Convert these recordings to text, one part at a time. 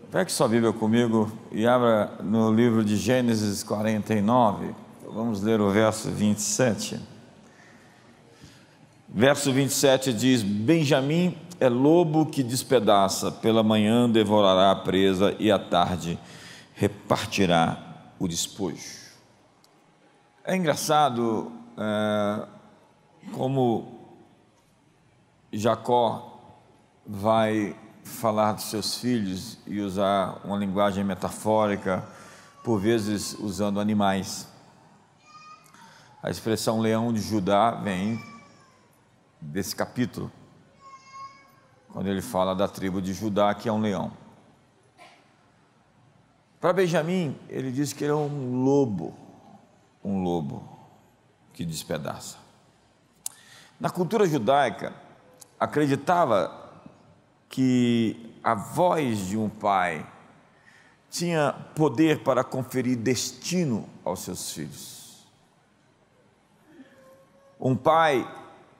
Pegue sua Bíblia comigo e abra no livro de Gênesis 49. Vamos ler o verso 27. Verso 27 diz: Benjamim é lobo que despedaça, pela manhã devorará a presa e à tarde repartirá o despojo. É engraçado como Jacó vai falar dos seus filhos e usar uma linguagem metafórica, por vezes usando animais. A expressão leão de Judá vem desse capítulo, quando ele fala da tribo de Judá, que é um leão. Para Benjamim, ele diz que ele é um lobo que despedaça. Na cultura judaica, acreditava que a voz de um pai tinha poder para conferir destino aos seus filhos. Um pai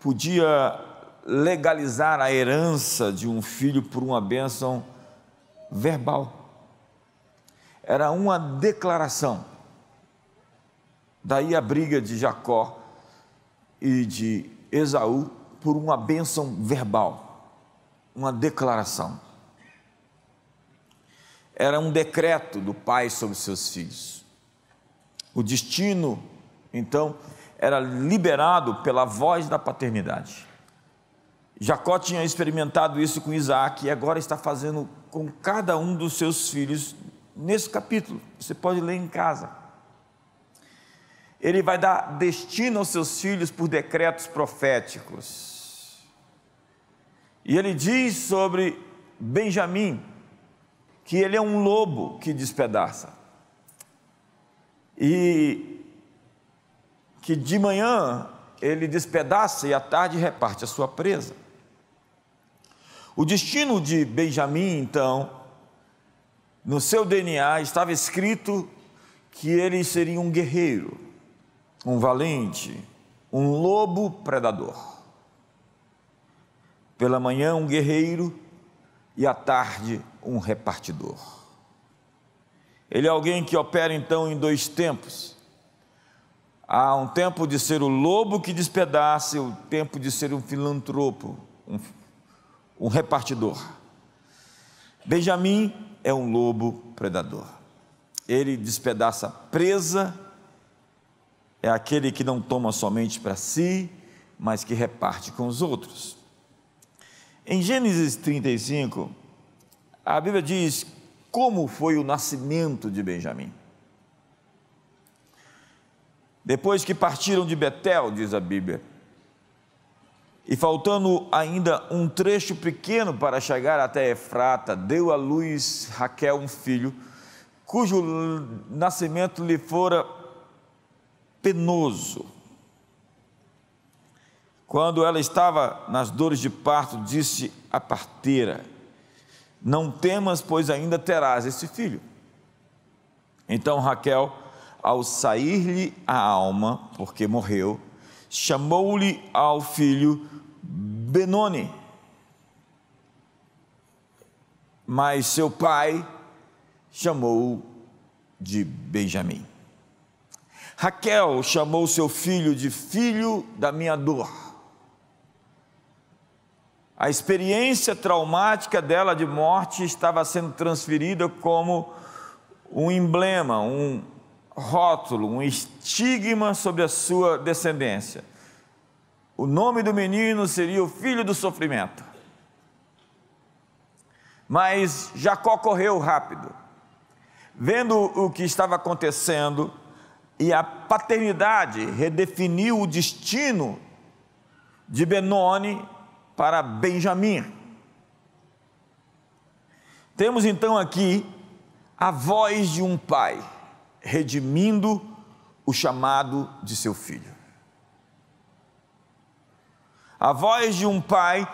podia legalizar a herança de um filho por uma bênção verbal. Era uma declaração. Daí a briga de Jacó e de Esaú por uma bênção verbal. Uma declaração. Era um decreto do pai sobre seus filhos. O destino, então, era liberado pela voz da paternidade. Jacó tinha experimentado isso com Isaac e agora está fazendo com cada um dos seus filhos nesse capítulo. Você pode ler em casa. Ele vai dar destino aos seus filhos por decretos proféticos. E ele diz sobre Benjamim que ele é um lobo que despedaça e que de manhã ele despedaça e à tarde reparte a sua presa. O destino de Benjamim, então, no seu DNA estava escrito que ele seria um guerreiro, um valente, um lobo predador. Pela manhã um guerreiro e à tarde um repartidor. Ele é alguém que opera então em dois tempos. Há um tempo de ser o lobo que despedaça e o tempo de ser um filantropo, um repartidor. Benjamim é um lobo predador. Ele despedaça a presa, é aquele que não toma somente para si, mas que reparte com os outros. Em Gênesis 35, a Bíblia diz como foi o nascimento de Benjamim. Depois que partiram de Betel, diz a Bíblia, e faltando ainda um trecho pequeno para chegar até Efrata, deu à luz Raquel um filho, cujo nascimento lhe fora penoso. Quando ela estava nas dores de parto, disse à parteira: não temas, pois ainda terás esse filho. Então Raquel, ao sair-lhe a alma, porque morreu, chamou-lhe ao filho Benoni. Mas seu pai chamou-o de Benjamim. Raquel chamou seu filho de filho da minha dor. A experiência traumática dela de morte estava sendo transferida como um emblema, um rótulo, um estigma sobre a sua descendência. O nome do menino seria o filho do sofrimento. Mas Jacó correu rápido, vendo o que estava acontecendo, e a paternidade redefiniu o destino de Benoni para Benjamim. Temos então aqui a voz de um pai redimindo o chamado de seu filho. A voz de um pai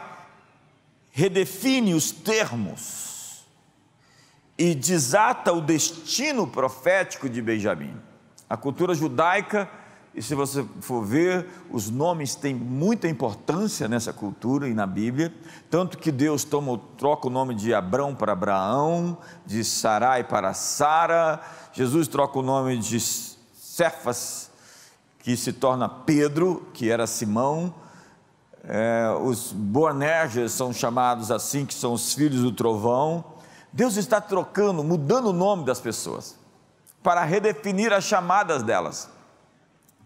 redefine os termos e desata o destino profético de Benjamim. A cultura judaica e se você for ver, os nomes têm muita importância nessa cultura e na Bíblia, tanto que Deus troca o nome de Abrão para Abraão, de Sarai para Sara, Jesus troca o nome de Cefas, que se torna Pedro, que era Simão, os Boanerges são chamados assim, que são os filhos do trovão. Deus está trocando, mudando o nome das pessoas, para redefinir as chamadas delas,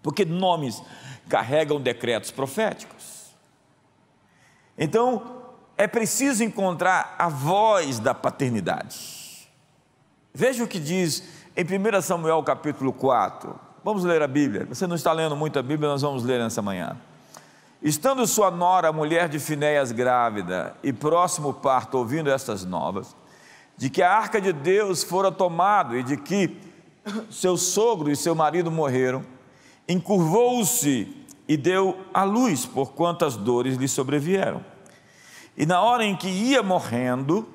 porque nomes carregam decretos proféticos. Então, é preciso encontrar a voz da paternidade. Veja o que diz em 1 Samuel capítulo 4, vamos ler a Bíblia, você não está lendo muito a Bíblia, nós vamos ler nessa manhã. Estando sua nora, a mulher de Finéias, grávida, e próximo parto, ouvindo estas novas, de que a arca de Deus fora tomada e de que seu sogro e seu marido morreram, encurvou-se e deu à luz, por quantas dores lhe sobrevieram. E na hora em que ia morrendo,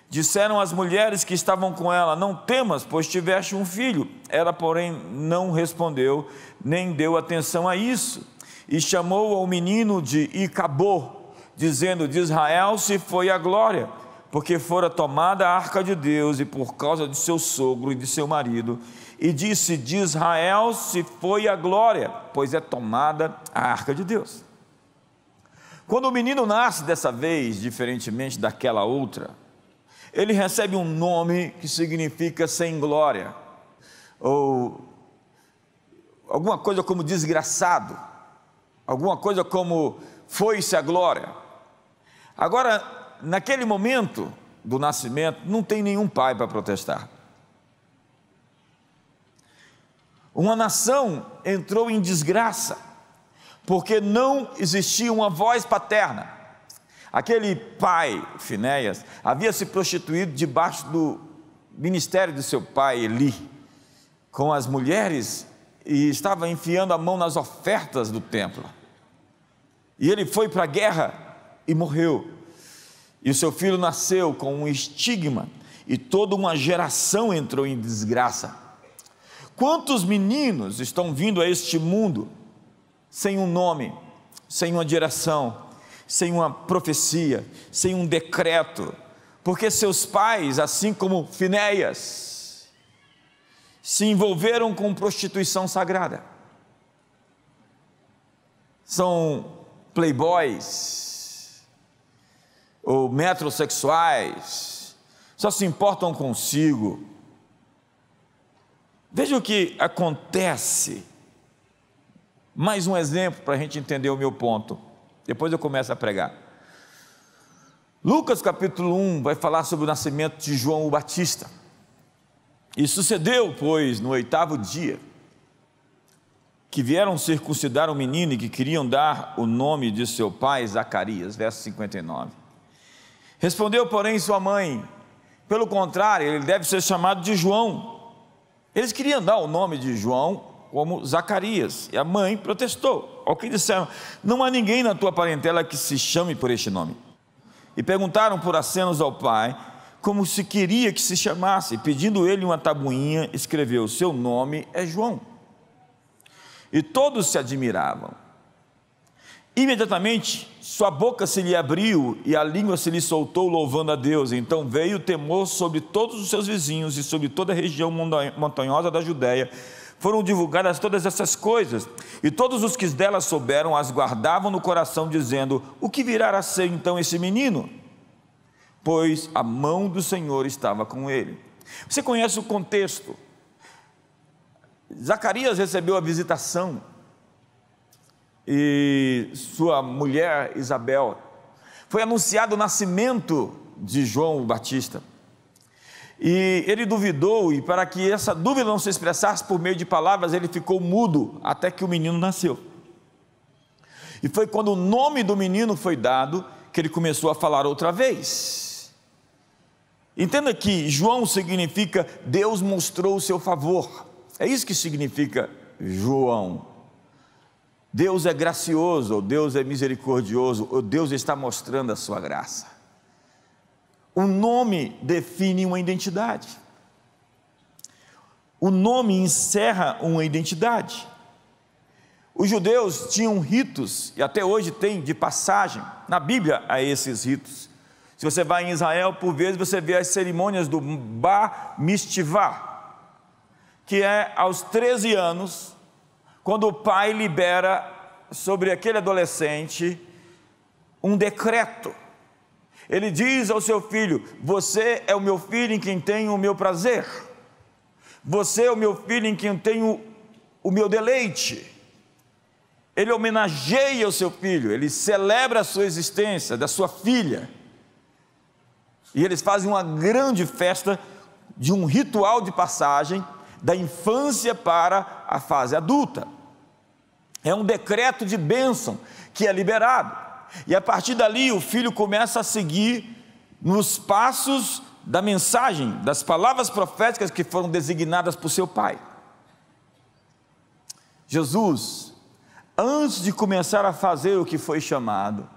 disseram as mulheres que estavam com ela: não temas, pois tiveste um filho. Ela, porém, não respondeu, nem deu atenção a isso, e chamou ao menino de Icabô, dizendo: de Israel se foi a glória, porque fora tomada a arca de Deus, e por causa de seu sogro e de seu marido. E disse: de Israel se foi a glória, pois é tomada a arca de Deus. Quando o menino nasce dessa vez, diferentemente daquela outra, ele recebe um nome que significa sem glória, ou alguma coisa como desgraçado, alguma coisa como foi-se a glória. Agora, naquele momento do nascimento, não tem nenhum pai para protestar. Uma nação entrou em desgraça, porque não existia uma voz paterna. Aquele pai, Finéias, havia se prostituído debaixo do ministério de seu pai Eli, com as mulheres, e estava enfiando a mão nas ofertas do templo. E ele foi para a guerra e morreu. E o seu filho nasceu com um estigma, e toda uma geração entrou em desgraça. Quantos meninos estão vindo a este mundo sem um nome, sem uma direção, sem uma profecia, sem um decreto, porque seus pais, assim como Finéias, se envolveram com prostituição sagrada. São playboys ou metrosexuais, só se importam consigo. Veja o que acontece. Mais um exemplo para a gente entender o meu ponto, depois eu começo a pregar. Lucas capítulo 1 vai falar sobre o nascimento de João o Batista. E sucedeu, pois, no 8º dia, que vieram circuncidar o menino e que queriam dar o nome de seu pai, Zacarias, verso 59. Respondeu, porém, sua mãe: pelo contrário, ele deve ser chamado de João. Eles queriam dar o nome de João como Zacarias, e a mãe protestou. Ao que disseram: não há ninguém na tua parentela que se chame por este nome. E perguntaram por acenos ao pai, como se queria que se chamasse, pedindo ele uma tabuinha, escreveu: seu nome é João. E todos se admiravam. Imediatamente sua boca se lhe abriu e a língua se lhe soltou, louvando a Deus. Então veio o temor sobre todos os seus vizinhos e sobre toda a região montanhosa da Judéia. Foram divulgadas todas essas coisas, e todos os que dela souberam as guardavam no coração, dizendo: o que virá a ser então esse menino? Pois a mão do Senhor estava com ele. Você conhece o contexto. Zacarias recebeu a visitação, e sua mulher Isabel, foi anunciado o nascimento de João Batista, e ele duvidou, e para que essa dúvida não se expressasse por meio de palavras, ele ficou mudo até que o menino nasceu. E foi quando o nome do menino foi dado que ele começou a falar outra vez. Entenda que João significa Deus mostrou o seu favor. É isso que significa João. Deus é gracioso, ou Deus é misericordioso, ou Deus está mostrando a sua graça. O nome define uma identidade. O nome encerra uma identidade. Os judeus tinham ritos, e até hoje tem, de passagem. Na Bíblia há esses ritos. Se você vai em Israel, por vezes você vê as cerimônias do Bar Mitzvah, que é aos 13 anos, quando o pai libera sobre aquele adolescente um decreto. Ele diz ao seu filho: você é o meu filho em quem tenho o meu prazer, você é o meu filho em quem tenho o meu deleite. Ele homenageia o seu filho, ele celebra a sua existência, da sua filha, e eles fazem uma grande festa de um ritual de passagem da infância para a fase adulta. É um decreto de bênção que é liberado, e a partir dali o filho começa a seguir nos passos da mensagem, das palavras proféticas que foram designadas por seu pai. Jesus, antes de começar a fazer o que foi chamado,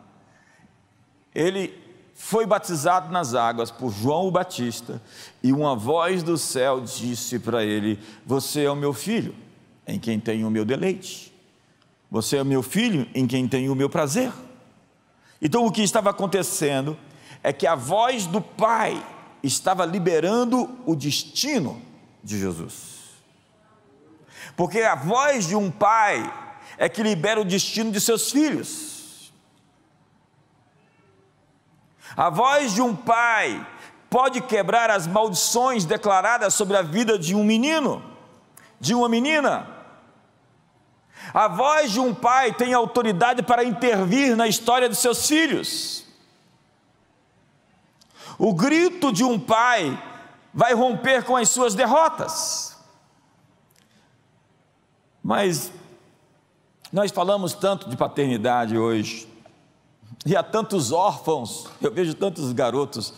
ele foi batizado nas águas por João o Batista, e uma voz do céu disse para ele: você é o meu filho, em quem tenho o meu deleite, você é o meu filho, em quem tenho o meu prazer. Então o que estava acontecendo é que a voz do Pai estava liberando o destino de Jesus, porque a voz de um pai é que libera o destino de seus filhos. A voz de um pai pode quebrar as maldições declaradas sobre a vida de um menino, de uma menina. A voz de um pai tem autoridade para intervir na história de seus filhos. O grito de um pai vai romper com as suas derrotas. Mas nós falamos tanto de paternidade hoje, e há tantos órfãos, eu vejo tantos garotos,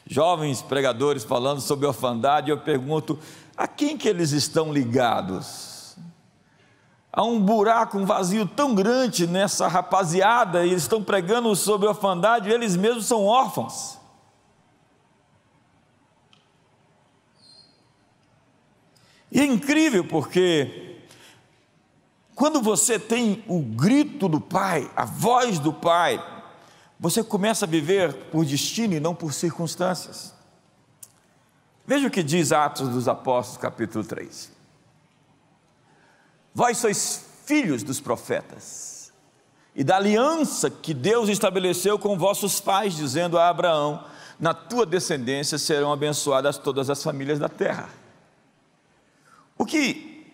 jovens pregadores falando sobre orfandade, e eu pergunto: a quem que eles estão ligados? Há um buraco, um vazio tão grande nessa rapaziada, e eles estão pregando sobre orfandade, e eles mesmos são órfãos. E é incrível porque quando você tem o grito do Pai, a voz do Pai, você começa a viver por destino e não por circunstâncias. Veja o que diz Atos dos Apóstolos, capítulo 3. Vós sois filhos dos profetas, e da aliança que Deus estabeleceu com vossos pais, dizendo a Abraão: na tua descendência serão abençoadas todas as famílias da terra. O que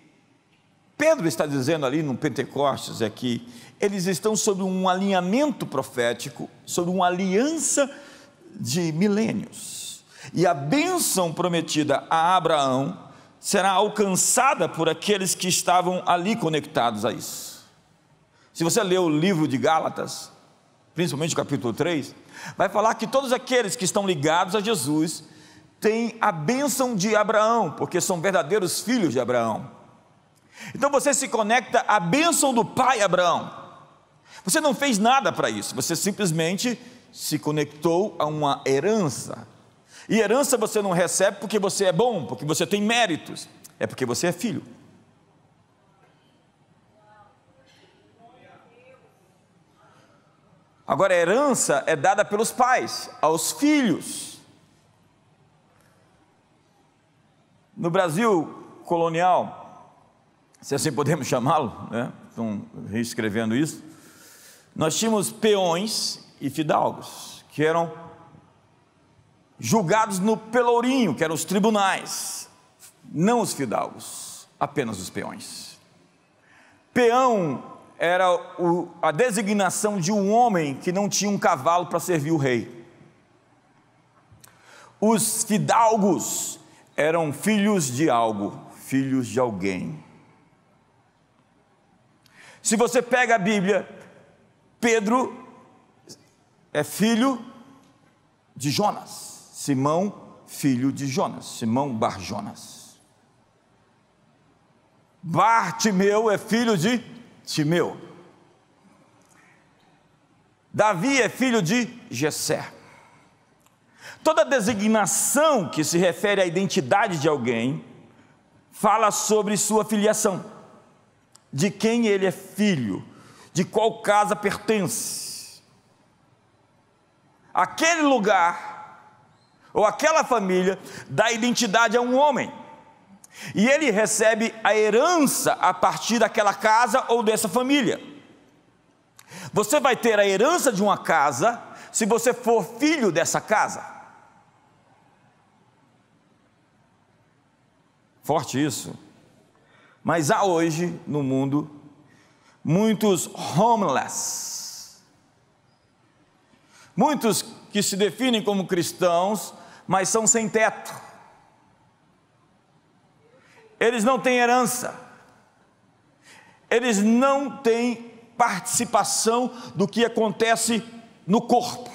Pedro está dizendo ali no Pentecostes é que eles estão sob um alinhamento profético, sob uma aliança de milênios, e a bênção prometida a Abraão será alcançada por aqueles que estavam ali conectados a isso. Se você ler o livro de Gálatas, principalmente o capítulo 3, vai falar que todos aqueles que estão ligados a Jesus têm a bênção de Abraão, porque são verdadeiros filhos de Abraão. Então você se conecta à bênção do pai Abraão. Você não fez nada para isso, você simplesmente se conectou a uma herança. E herança você não recebe porque você é bom, porque você tem méritos, é porque você é filho. Agora a herança é dada pelos pais aos filhos. No Brasil colonial, se assim podemos chamá-lo, né? Estão reescrevendo isso, nós tínhamos peões e fidalgos, que eram julgados no pelourinho, que eram os tribunais, não os fidalgos, apenas os peões. Peão era a designação de um homem que não tinha um cavalo para servir o rei. Os fidalgos eram filhos de algo, filhos de alguém. Se você pega a Bíblia, Pedro é filho de Jonas, Simão, filho de Jonas, Simão Bar Jonas. Bartimeu é filho de Timeu. Davi é filho de Jessé. Toda designação que se refere à identidade de alguém fala sobre sua filiação. de quem ele é filho, de qual casa pertence. Aquele lugar, ou aquela família, dá identidade a um homem, e ele recebe a herança a partir daquela casa ou dessa família. Você vai ter a herança de uma casa, se você for filho dessa casa. Forte isso. Mas há hoje no mundo muitos homeless, muitos que se definem como cristãos, mas são sem teto. Eles não têm herança, eles não têm participação do que acontece no corpo,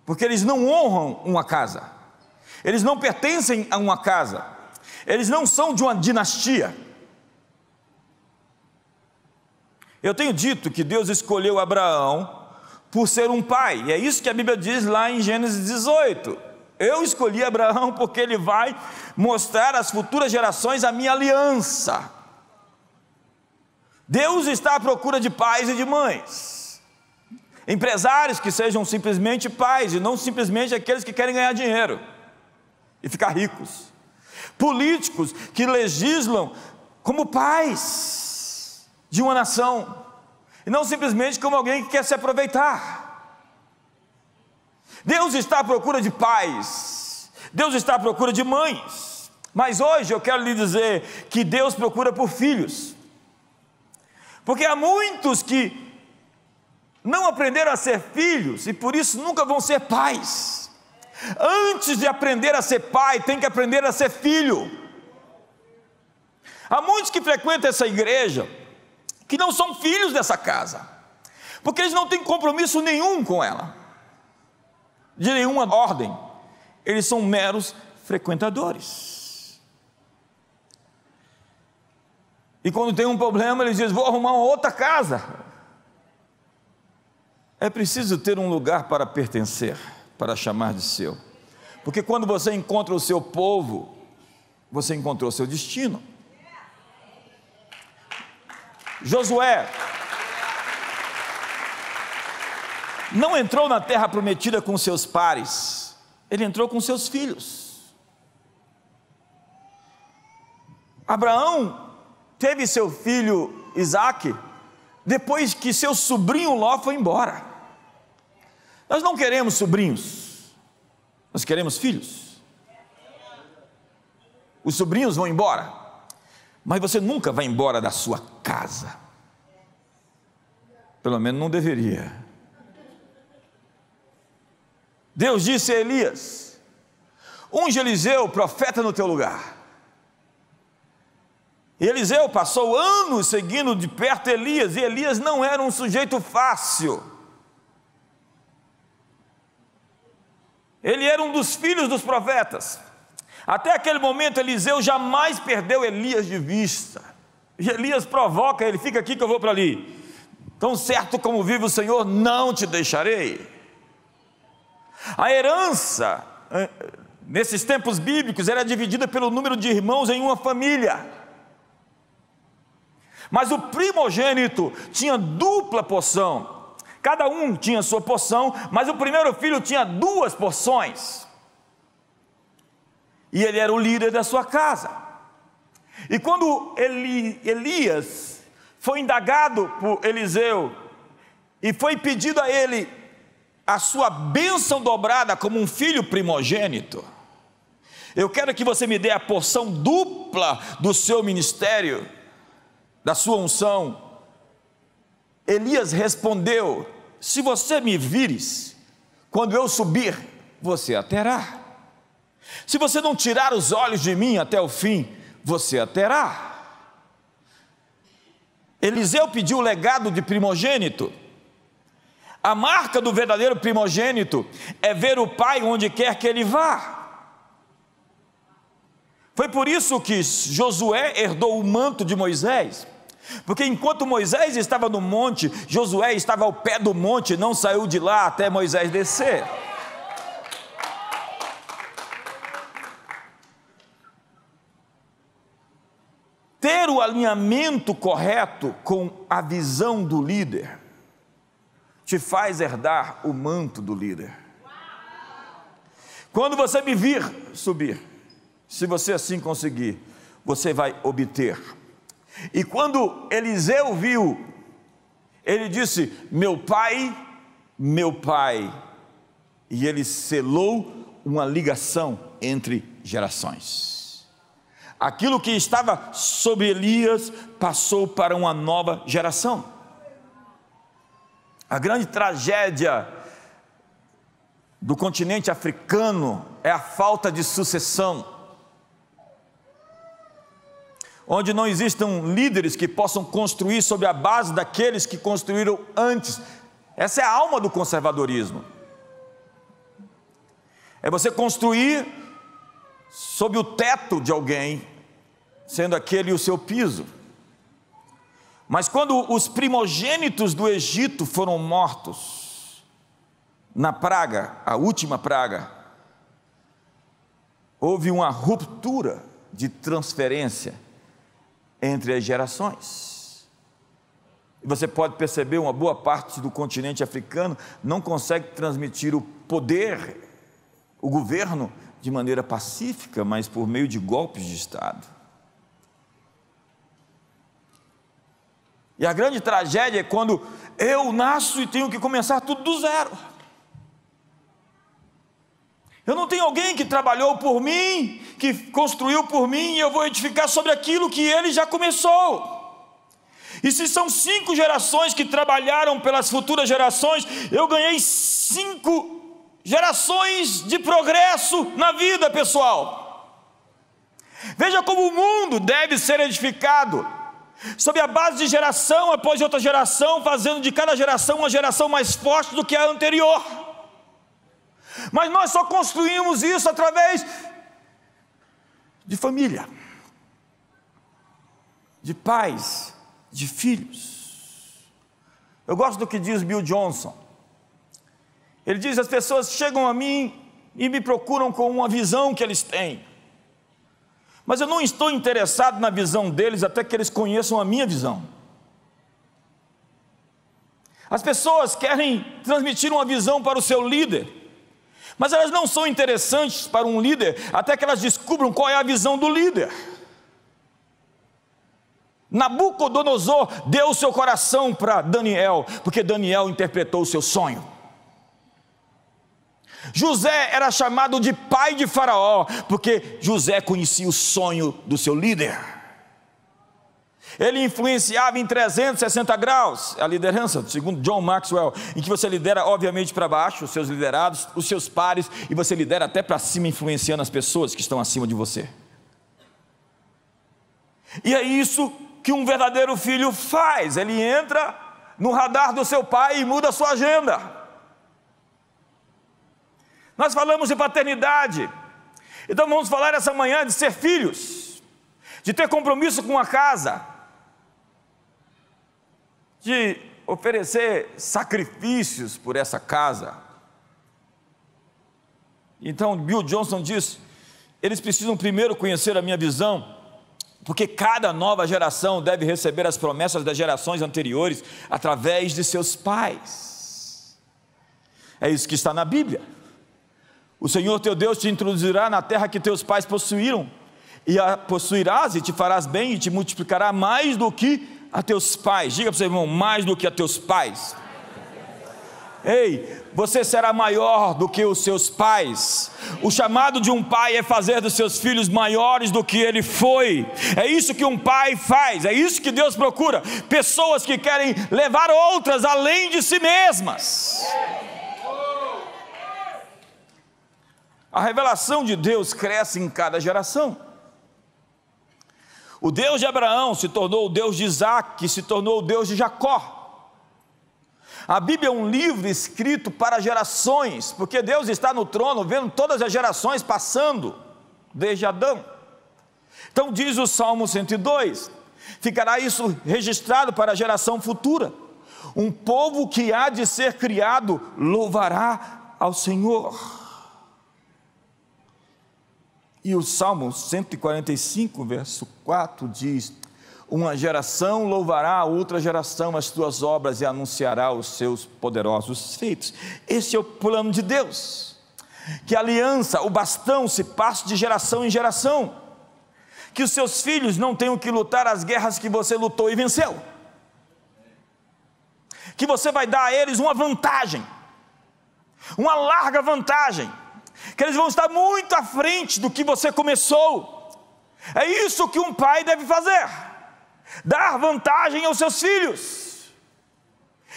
porque eles não honram uma casa, eles não pertencem a uma casa, eles não são de uma dinastia. Eu tenho dito que Deus escolheu Abraão por ser um pai, e é isso que a Bíblia diz lá em Gênesis 18. Eu escolhi Abraão porque ele vai mostrar às futuras gerações a minha aliança. Deus está à procura de pais e de mães, empresários que sejam simplesmente pais e não simplesmente aqueles que querem ganhar dinheiro e ficar ricos, políticos que legislam como pais de uma nação e não simplesmente como alguém que quer se aproveitar. Deus está à procura de pais, Deus está à procura de mães, mas hoje eu quero lhe dizer que Deus procura por filhos, porque há muitos que não aprenderam a ser filhos e por isso nunca vão ser pais. Antes de aprender a ser pai, tem que aprender a ser filho. Há muitos que frequentam essa igreja que não são filhos dessa casa, porque eles não têm compromisso nenhum com ela, de nenhuma ordem, eles são meros frequentadores. E quando tem um problema, eles dizem: vou arrumar uma outra casa. É preciso ter um lugar para pertencer, para chamar de seu, porque quando você encontra o seu povo, você encontrou o seu destino. Josué não entrou na terra prometida com seus pares, ele entrou com seus filhos. Abraão teve seu filho Isaque depois que seu sobrinho Ló foi embora. Nós não queremos sobrinhos, nós queremos filhos. Os sobrinhos vão embora, mas você nunca vai embora da sua casa, pelo menos não deveria. Deus disse a Elias: unge Eliseu, profeta, no teu lugar. E Eliseu passou anos seguindo de perto Elias, e Elias não era um sujeito fácil. Ele era um dos filhos dos profetas. Até aquele momento Eliseu jamais perdeu Elias de vista, e Elias provoca ele: fica aqui que eu vou para ali. Tão certo como vive o Senhor, não te deixarei. A herança nesses tempos bíblicos era dividida pelo número de irmãos em uma família, mas o primogênito tinha dupla porção. Cada um tinha sua porção, mas o primeiro filho tinha duas porções, e ele era o líder da sua casa. E quando Elias foi indagado por Eliseu, e foi pedido a ele a sua bênção dobrada como um filho primogênito: eu quero que você me dê a porção dupla do seu ministério, da sua unção. Elias respondeu: se você me vires, quando eu subir, você a terá. Se você não tirar os olhos de mim até o fim, você a terá. Eliseu pediu o legado de primogênito. A marca do verdadeiro primogênito é ver o pai onde quer que ele vá. Foi por isso que Josué herdou o manto de Moisés, porque enquanto Moisés estava no monte, Josué estava ao pé do monte e não saiu de lá até Moisés descer. ter o alinhamento correto com a visão do líder te faz herdar o manto do líder. Quando você me vir subir, se você assim conseguir, você vai obter. E quando Eliseu viu, ele disse: meu pai, e ele selou uma ligação entre gerações. Aquilo que estava sobre Elias passou para uma nova geração. A grande tragédia do continente africano é a falta de sucessão, onde não existam líderes que possam construir sobre a base daqueles que construíram antes. Essa é a alma do conservadorismo. É você construir sob o teto de alguém, sendo aquele o seu piso. Mas quando os primogênitos do Egito foram mortos na praga, a última praga, houve uma ruptura de transferência entre as gerações. E você pode perceber, uma boa parte do continente africano não consegue transmitir o poder, o governo, de maneira pacífica, mas por meio de golpes de Estado. E a grande tragédia é quando eu nasço e tenho que começar tudo do zero. Eu não tenho alguém que trabalhou por mim, que construiu por mim, e eu vou edificar sobre aquilo que ele já começou. E se são 5 gerações que trabalharam pelas futuras gerações, eu ganhei 5 gerações de progresso na vida, pessoal. Veja como o mundo deve ser edificado, sob a base de geração após outra geração, fazendo de cada geração uma geração mais forte do que a anterior. Mas nós só construímos isso através de família, de pais, de filhos. Eu gosto do que diz Bill Johnson. Ele diz: as pessoas chegam a mim e me procuram com uma visão que eles têm, mas eu não estou interessado na visão deles até que eles conheçam a minha visão. As pessoas querem transmitir uma visão para o seu líder, mas elas não são interessantes para um líder até que elas descubram qual é a visão do líder. Nabucodonosor deu o seu coração para Daniel, porque Daniel interpretou o seu sonho. José era chamado de pai de Faraó, porque José conhecia o sonho do seu líder. Ele influenciava em 360 graus, a liderança, segundo John Maxwell, em que você lidera obviamente para baixo, os seus liderados, os seus pares, e você lidera até para cima, influenciando as pessoas que estão acima de você. E é isso que um verdadeiro filho faz. Ele entra no radar do seu pai e muda a sua agenda. Nós falamos de paternidade, então vamos falar essa manhã de ser filhos, de ter compromisso com a casa, de oferecer sacrifícios por essa casa. Então Bill Johnson diz: eles precisam primeiro conhecer a minha visão, porque cada nova geração deve receber as promessas das gerações anteriores através de seus pais. É isso que está na Bíblia. O Senhor teu Deus te introduzirá na terra que teus pais possuíram, e a possuirás, e te farás bem, e te multiplicará mais do que a teus pais. Diga para o seu irmão: mais do que a teus pais. Ei, você será maior do que os seus pais. O chamado de um pai é fazer dos seus filhos maiores do que ele foi. É isso que um pai faz, é isso que Deus procura. Pessoas que querem levar outras além de si mesmas. A revelação de Deus cresce em cada geração. O Deus de Abraão se tornou o Deus de Isaac, que se tornou o Deus de Jacó. A Bíblia é um livro escrito para gerações, porque Deus está no trono vendo todas as gerações passando, desde Adão. Então diz o Salmo 102, ficará isso registrado para a geração futura. Um povo que há de ser criado louvará ao Senhor. E o Salmo 145, verso 4 diz: uma geração louvará a outra geração as tuas obras e anunciará os seus poderosos feitos. Esse é o plano de Deus, que a aliança, o bastão se passe de geração em geração, que os seus filhos não tenham que lutar as guerras que você lutou e venceu, que você vai dar a eles uma vantagem, uma larga vantagem, que eles vão estar muito à frente do que você começou. É isso que um pai deve fazer, dar vantagem aos seus filhos.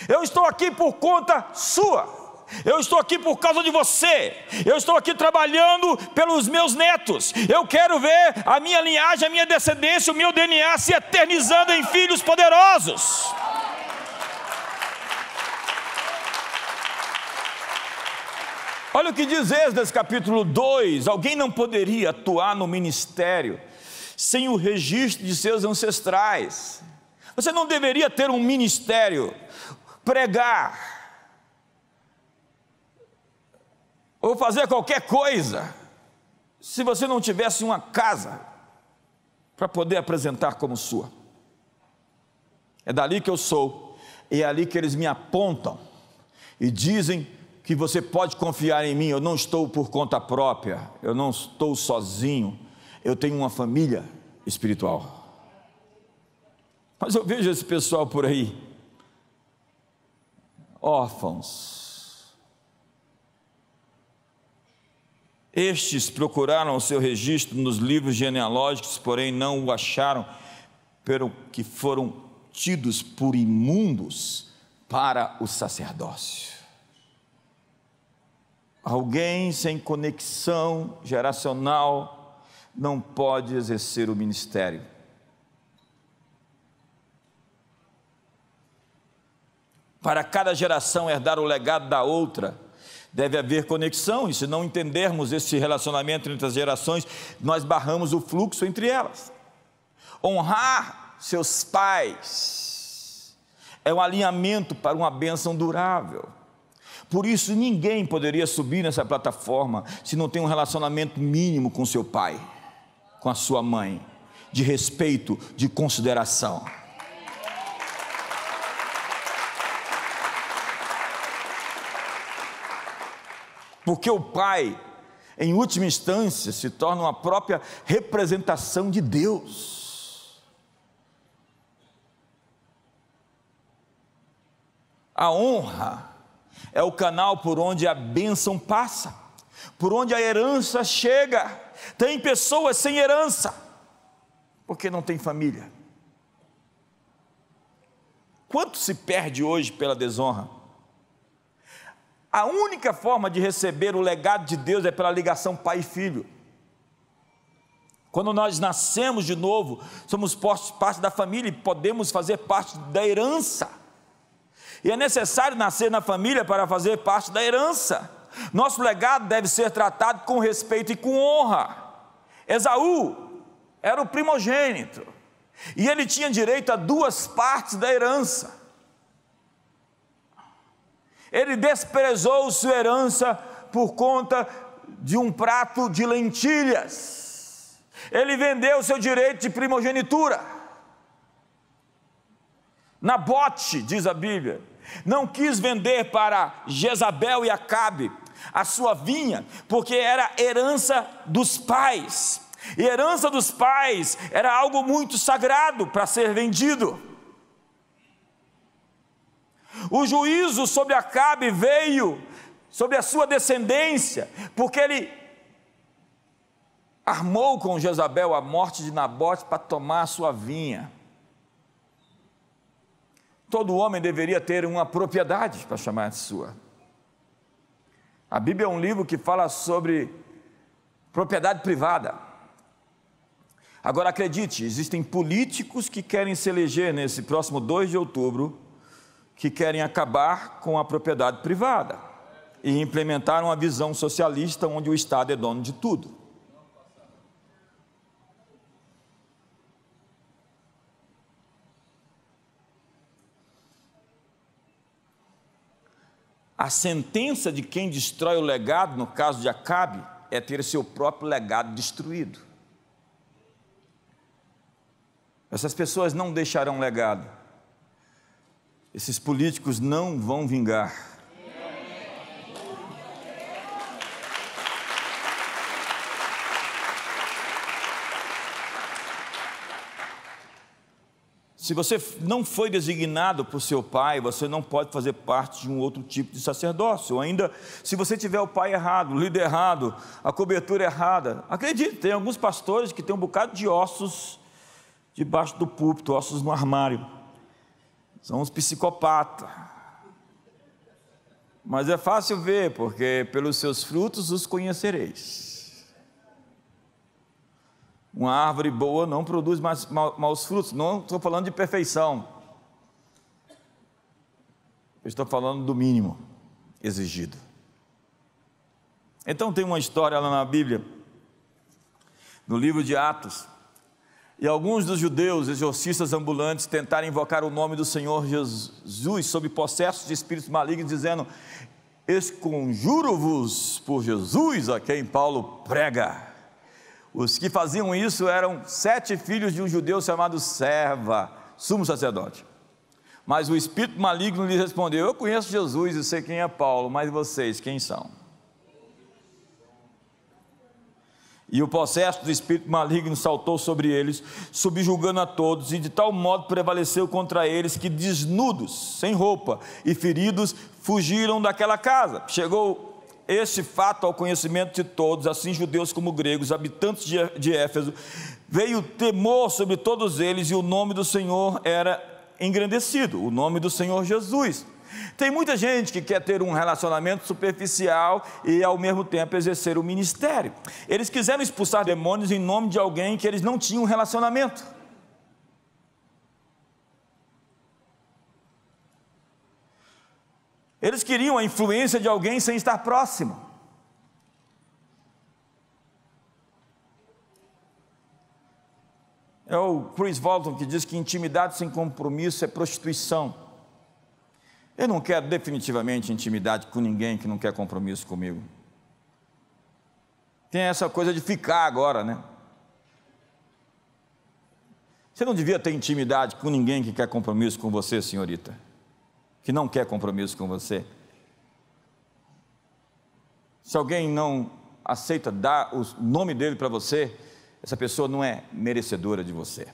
Eu estou aqui por conta sua, eu estou aqui por causa de você, eu estou aqui trabalhando pelos meus netos, eu quero ver a minha linhagem, a minha descendência, o meu DNA se eternizando em filhos poderosos. Olha o que diz Esdras capítulo 2, alguém não poderia atuar no ministério sem o registro de seus ancestrais. Você não deveria ter um ministério, pregar, ou fazer qualquer coisa, se você não tivesse uma casa para poder apresentar como sua. É dali que eu sou, é ali que eles me apontam e dizem que você pode confiar em mim. Eu não estou por conta própria, eu não estou sozinho, eu tenho uma família espiritual. Mas eu vejo esse pessoal por aí, órfãos. Estes procuraram o seu registro nos livros genealógicos, porém não o acharam, pelo que foram tidos por imundos para o sacerdócio. Alguém sem conexão geracional não pode exercer o ministério. Para cada geração herdar o legado da outra, deve haver conexão, e se não entendermos esse relacionamento entre as gerações, nós barramos o fluxo entre elas. Honrar seus pais é um alinhamento para uma bênção durável. Por isso ninguém poderia subir nessa plataforma se não tem um relacionamento mínimo com seu pai, com a sua mãe, de respeito, de consideração. Porque o pai, em última instância, se torna uma própria representação de Deus. A honra é o canal por onde a bênção passa, por onde a herança chega. Tem pessoas sem herança, porque não tem família. Quanto se perde hoje pela desonra? A única forma de receber o legado de Deus é pela ligação pai e filho. Quando nós nascemos de novo, somos parte da família e podemos fazer parte da herança. E é necessário nascer na família para fazer parte da herança. Nosso legado deve ser tratado com respeito e com honra. Esaú era o primogênito, e ele tinha direito a 2 partes da herança. Ele desprezou sua herança por conta de um prato de lentilhas. Ele vendeu seu direito de primogenitura. Nabote, diz a Bíblia, não quis vender para Jezabel e Acabe a sua vinha, porque era herança dos pais, e herança dos pais era algo muito sagrado para ser vendido. O juízo sobre Acabe veio sobre a sua descendência, porque ele armou com Jezabel a morte de Nabote para tomar a sua vinha. Todo homem deveria ter uma propriedade para chamar de sua. A Bíblia é um livro que fala sobre propriedade privada. Agora acredite, existem políticos que querem se eleger nesse próximo 2 de outubro, que querem acabar com a propriedade privada e implementar uma visão socialista onde o Estado é dono de tudo. A sentença de quem destrói o legado, no caso de Acabe, é ter seu próprio legado destruído. Essas pessoas não deixarão legado. Esses políticos não vão vingar. Se você não foi designado por seu pai, você não pode fazer parte de um outro tipo de sacerdócio. Ou ainda, se você tiver o pai errado, o líder errado, a cobertura errada. Acredite, tem alguns pastores que têm um bocado de ossos debaixo do púlpito, ossos no armário. São uns psicopatas. Mas é fácil ver, porque pelos seus frutos os conhecereis. Uma árvore boa não produz maus frutos. Não estou falando de perfeição. Eu estou falando do mínimo exigido. Então tem uma história lá na Bíblia, no livro de Atos, e alguns dos judeus, exorcistas ambulantes, tentaram invocar o nome do Senhor Jesus sob possessos de espíritos malignos, dizendo: esconjuro-vos por Jesus, a quem Paulo prega. Os que faziam isso eram 7 filhos de um judeu chamado Serva, sumo sacerdote. Mas o espírito maligno lhe respondeu: eu conheço Jesus e sei quem é Paulo, mas vocês quem são? E o possesso do espírito maligno saltou sobre eles, subjugando a todos, e de tal modo prevaleceu contra eles que, desnudos, sem roupa e feridos, fugiram daquela casa. Chegou este fato ao conhecimento de todos, assim judeus como gregos, habitantes de Éfeso. Veio temor sobre todos eles, e o nome do Senhor era engrandecido, o nome do Senhor Jesus. Tem muita gente que quer ter um relacionamento superficial e ao mesmo tempo exercer o ministério. Eles quiseram expulsar demônios em nome de alguém que eles não tinham um relacionamento. Eles queriam a influência de alguém sem estar próximo. É o Chris Walton que diz que intimidade sem compromisso é prostituição. Eu não quero definitivamente intimidade com ninguém que não quer compromisso comigo. Tem essa coisa de ficar agora, né? Você não devia ter intimidade com ninguém que quer compromisso com você, senhorita, que não quer compromisso com você. Se alguém não aceita dar o nome dele para você, essa pessoa não é merecedora de você.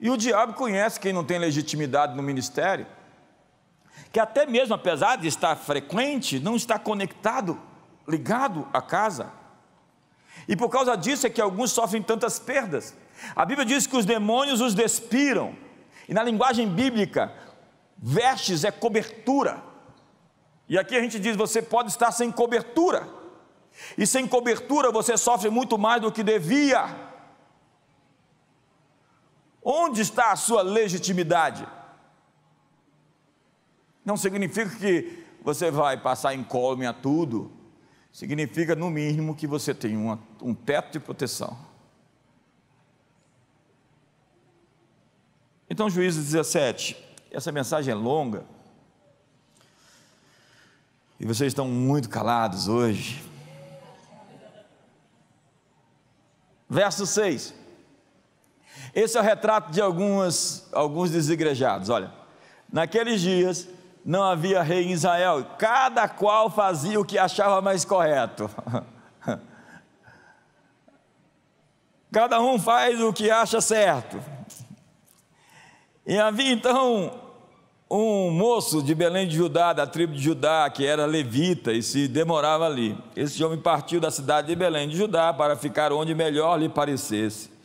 E o diabo conhece quem não tem legitimidade no ministério, que até mesmo apesar de estar frequente, não está conectado, ligado à casa. E por causa disso é que alguns sofrem tantas perdas. A Bíblia diz que os demônios os despiram, e na linguagem bíblica, vestes é cobertura. E aqui a gente diz: você pode estar sem cobertura, e sem cobertura você sofre muito mais do que devia. Onde está a sua legitimidade? Não significa que você vai passar incólume a tudo, significa no mínimo que você tem um teto de proteção. Então, Juízes 17, essa mensagem é longa, e vocês estão muito calados hoje. Verso 6. Esse é o retrato de alguns desigrejados. Olha, naqueles dias não havia rei em Israel, cada qual fazia o que achava mais correto. Cada um faz o que acha certo. E havia então um moço de Belém de Judá, da tribo de Judá, que era levita e se demorava ali. Esse homem partiu da cidade de Belém de Judá para ficar onde melhor lhe parecesse.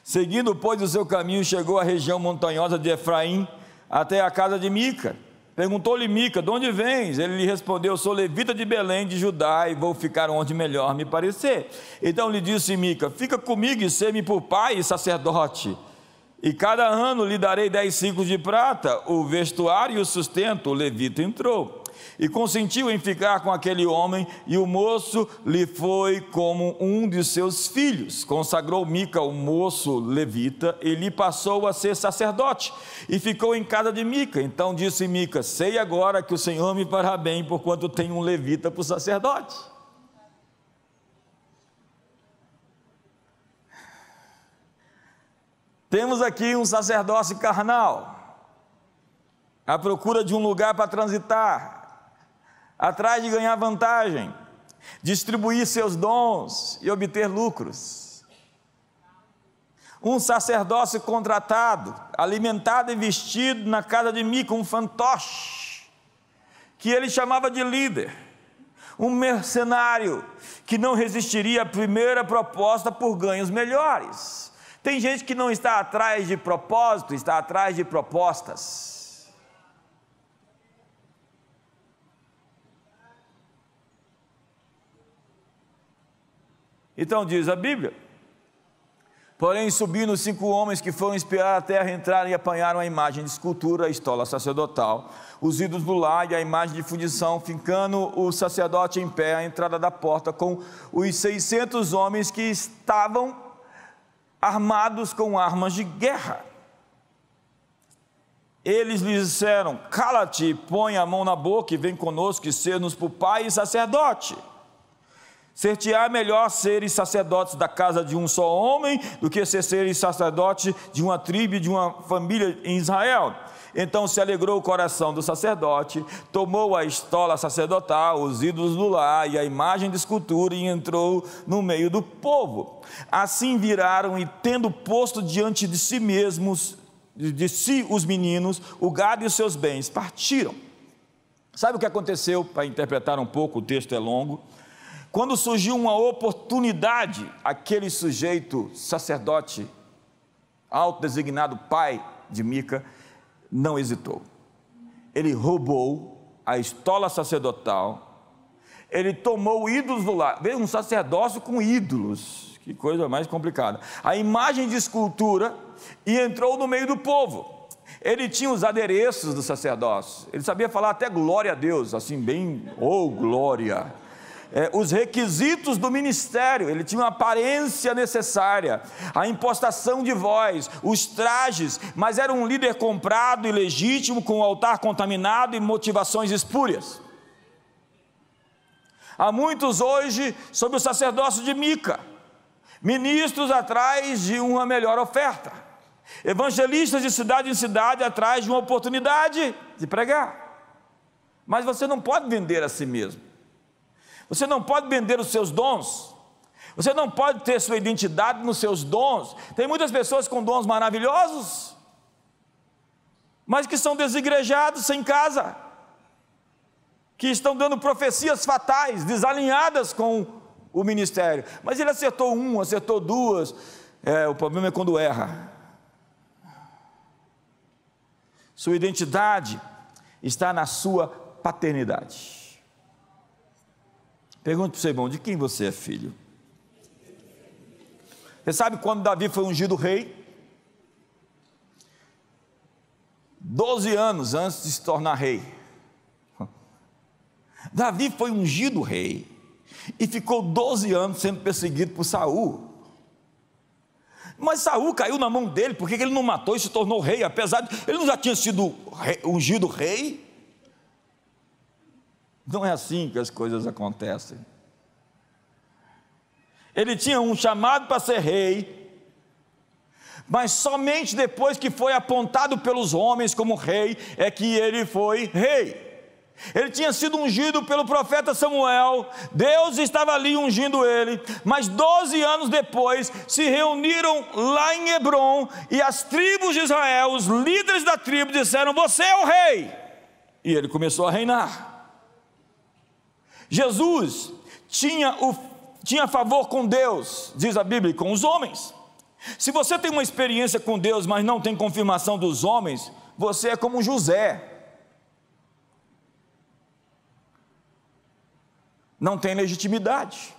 Seguindo, pois, o seu caminho, chegou à região montanhosa de Efraim, até a casa de Mica. Perguntou-lhe Mica: de onde vens? Ele lhe respondeu: sou levita de Belém de Judá, e vou ficar onde melhor me parecer. Então lhe disse Mica: fica comigo e sê-me por pai e sacerdote, e cada ano lhe darei 10 ciclos de prata, o vestuário e o sustento. O levita entrou e consentiu em ficar com aquele homem, e o moço lhe foi como um de seus filhos. Consagrou Mica o moço levita, e lhe passou a ser sacerdote, e ficou em casa de Mica. Então disse Mica: sei agora que o Senhor me fará bem, porquanto tenho um levita por sacerdote. Temos aqui um sacerdócio carnal, à procura de um lugar para transitar, atrás de ganhar vantagem, distribuir seus dons e obter lucros. Um sacerdócio contratado, alimentado e vestido na casa de Mica, um fantoche, que ele chamava de líder, um mercenário que não resistiria à primeira proposta por ganhos melhores. Tem gente que não está atrás de propósito, está atrás de propostas. Então diz a Bíblia: porém subindo 5 homens que foram espiar a terra, entraram e apanharam a imagem de escultura, a estola sacerdotal, os ídolos do lar e a imagem de fundição, ficando o sacerdote em pé à entrada da porta com os 600 homens que estavam armados com armas de guerra. Eles lhe disseram: cala-te, põe a mão na boca e vem conosco e ser-nos por pai e sacerdote. Ser-te-á melhor seres sacerdotes da casa de um só homem do que seres sacerdote de uma tribo e de uma família em Israel. Então se alegrou o coração do sacerdote, tomou a estola sacerdotal, os ídolos do lar e a imagem de escultura e entrou no meio do povo. Assim viraram e, tendo posto diante de si mesmos, de si os meninos, o gado e os seus bens, partiram. Sabe o que aconteceu? Para interpretar um pouco, o texto é longo. Quando surgiu uma oportunidade, aquele sujeito, sacerdote, autodesignado pai de Mica, não hesitou. Ele roubou a estola sacerdotal, ele tomou ídolos do lar. Veja, um sacerdócio com ídolos, que coisa mais complicada. A imagem de escultura, e entrou no meio do povo. Ele tinha os adereços do sacerdócio, ele sabia falar até glória a Deus, assim bem, glória. Os requisitos do ministério, ele tinha uma aparência necessária, a impostação de voz, os trajes, mas era um líder comprado e legítimo, com o altar contaminado e motivações espúrias. Há muitos hoje sob o sacerdócio de Mica, ministros atrás de uma melhor oferta, evangelistas de cidade em cidade atrás de uma oportunidade de pregar. Mas você não pode vender a si mesmo. Você não pode vender os seus dons, você não pode ter sua identidade nos seus dons. Tem muitas pessoas com dons maravilhosos, mas que são desigrejados, sem casa, que estão dando profecias fatais, desalinhadas com o ministério. Mas ele acertou um, acertou duas, o problema é quando erra. Sua identidade está na sua paternidade. Pergunto para o seu irmão: de quem você é filho? Você sabe quando Davi foi ungido rei? 12 anos antes de se tornar rei. Davi foi ungido rei e ficou 12 anos sendo perseguido por Saul. Mas Saul caiu na mão dele, porque ele não matou e se tornou rei, apesar de ele não já tinha sido ungido rei? Não é assim que as coisas acontecem. Ele tinha um chamado para ser rei, mas somente depois que foi apontado pelos homens como rei, é que ele foi rei. Ele tinha sido ungido pelo profeta Samuel, Deus estava ali ungindo ele, mas 12 anos depois se reuniram lá em Hebrom, e as tribos de Israel, os líderes da tribo disseram: você é o rei, e ele começou a reinar. Jesus tinha favor com Deus, diz a Bíblia, e com os homens. Se você tem uma experiência com Deus, mas não tem confirmação dos homens, você é como José, não tem legitimidade.